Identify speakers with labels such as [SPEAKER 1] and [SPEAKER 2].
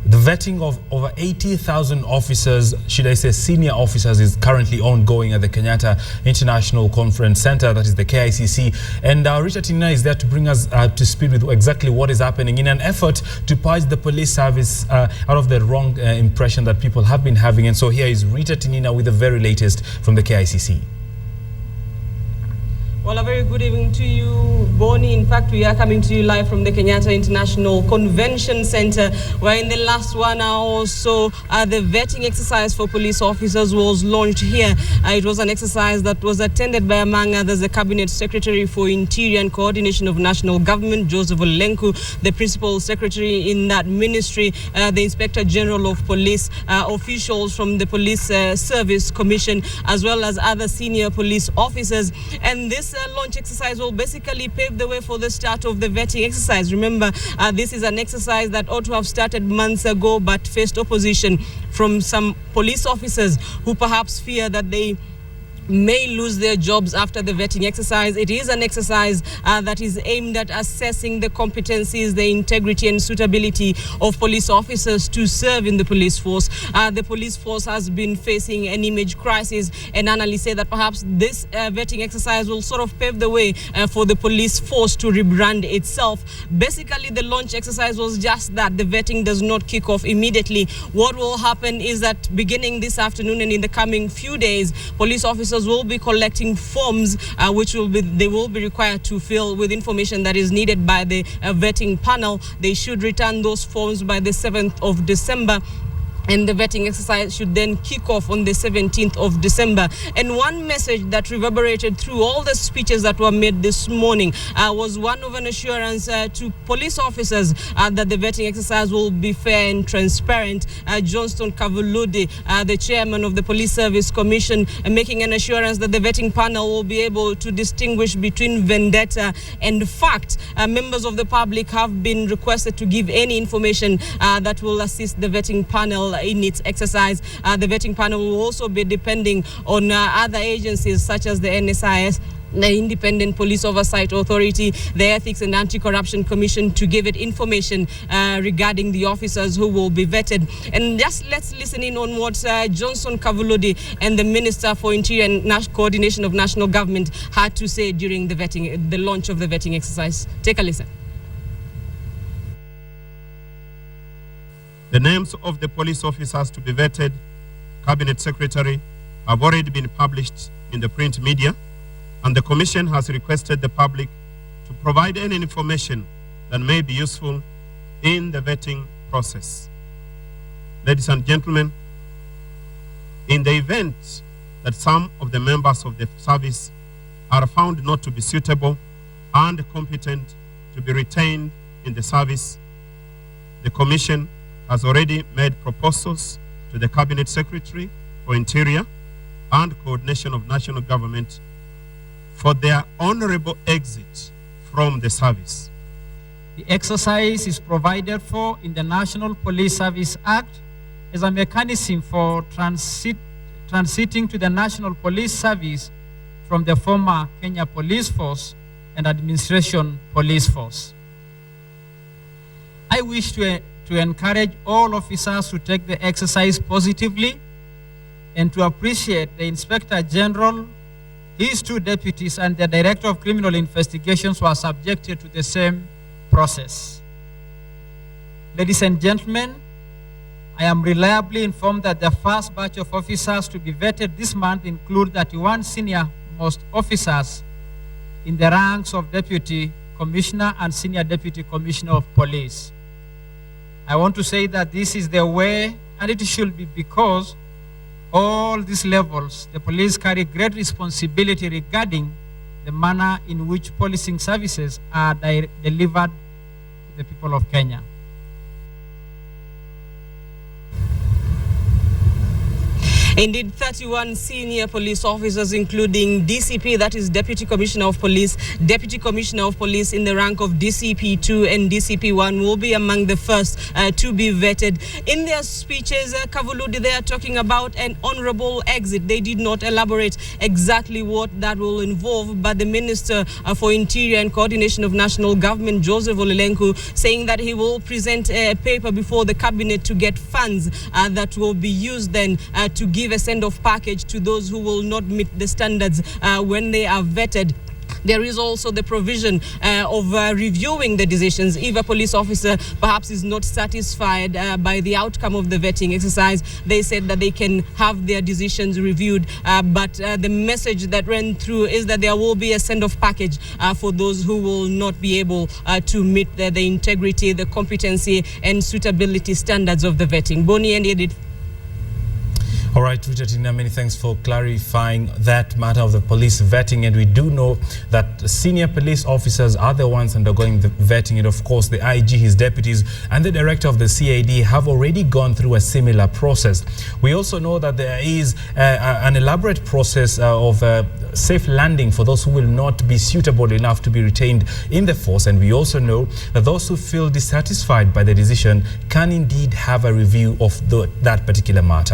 [SPEAKER 1] The vetting of over 80,000 officers, should I say senior officers, is currently ongoing at the Kenyatta International Conference Center, that is the KICC. And Richard Tinina is there to bring us to speed with exactly what is happening in an effort to purge the police service out of the wrong impression that people have been having. And so here is Richard Tinina with the very latest from the KICC.
[SPEAKER 2] Well, a very good evening to you, Bonnie. In fact, we are coming to you live from the Kenyatta International Convention Center, where in the last 1 hour or so, the vetting exercise for police officers was launched here. It was an exercise that was attended by, among others, the Cabinet Secretary for Interior and Coordination of National Government, Joseph Olenku, the Principal Secretary in that ministry, the Inspector General of Police, officials from the Police Service Commission, as well as other senior police officers. And this launch exercise will basically pave the way for the start of the vetting exercise. Remember, this is an exercise that ought to have started months ago, but faced opposition from some police officers who perhaps fear that they may lose their jobs after the vetting exercise. It is an exercise that is aimed at assessing the competencies, the integrity and suitability of police officers to serve in the police force. The police force has been facing an image crisis, and analysts say that perhaps this vetting exercise will sort of pave the way for the police force to rebrand itself. Basically, the launch exercise was just that. The vetting does not kick off immediately. What will happen is that beginning this afternoon and in the coming few days, police officers will be collecting forms which they will be required to fill with information that is needed by the vetting panel. They should return those forms by the 7th of December. And the vetting exercise should then kick off on the 17th of December. And one message that reverberated through all the speeches that were made this morning was one of an assurance to police officers that the vetting exercise will be fair and transparent. Johnston Kavuludi, the chairman of the Police Service Commission, making an assurance that the vetting panel will be able to distinguish between vendetta and fact. Members of the public have been requested to give any information that will assist the vetting panel in its exercise. The vetting panel will also be depending on other agencies such as the NSIS, the Independent Police Oversight Authority, the Ethics and Anti-Corruption Commission, to give it information regarding the officers who will be vetted. And just let's listen in on what Johnson Kavuludi and the Minister for Interior and Coordination of National Government had to say during the launch of the vetting exercise. Take a listen.
[SPEAKER 3] The names of the police officers to be vetted, Cabinet Secretary, have already been published in the print media, and the Commission has requested the public to provide any information that may be useful in the vetting process. Ladies and gentlemen, in the event that some of the members of the service are found not to be suitable and competent to be retained in the service, the Commission has already made proposals to the Cabinet Secretary for Interior and Coordination of National Government for their honorable exit from the service.
[SPEAKER 4] The exercise is provided for in the National Police Service Act as a mechanism for transiting to the National Police Service from the former Kenya Police Force and Administration Police Force. I wish to encourage all officers to take the exercise positively and to appreciate the Inspector General, his two deputies, and the Director of Criminal Investigations were subjected to the same process. Ladies and gentlemen, I am reliably informed that the first batch of officers to be vetted this month include 31 senior-most officers in the ranks of Deputy Commissioner and Senior Deputy Commissioner of Police. I want to say that this is the way, and it should be, because all these levels, the police carry great responsibility regarding the manner in which policing services are delivered to the people of Kenya.
[SPEAKER 2] Indeed, 31 senior police officers, including DCP, that is Deputy Commissioner of Police, Deputy Commissioner of Police in the rank of DCP2 and DCP1, will be among the first to be vetted. In their speeches, Kavuludi, they are talking about an honorable exit. They did not elaborate exactly what that will involve, but the Minister for Interior and Coordination of National Government, Joseph Olelenku, saying that he will present a paper before the cabinet to get funds that will be used then to give a send-off package to those who will not meet the standards when they are vetted. There is also the provision of reviewing the decisions. If a police officer perhaps is not satisfied by the outcome of the vetting exercise, they said that they can have their decisions reviewed. But the message that ran through is that there will be a send-off package for those who will not be able to meet the integrity, the competency and suitability standards of the vetting. Boni and Edith.
[SPEAKER 1] All right, Richard, many thanks for clarifying that matter of the police vetting. And we do know that senior police officers are the ones undergoing the vetting. And of course, the IG, his deputies, and the director of the CAD have already gone through a similar process. We also know that there is an elaborate process of safe landing for those who will not be suitable enough to be retained in the force. And we also know that those who feel dissatisfied by the decision can indeed have a review of that particular matter.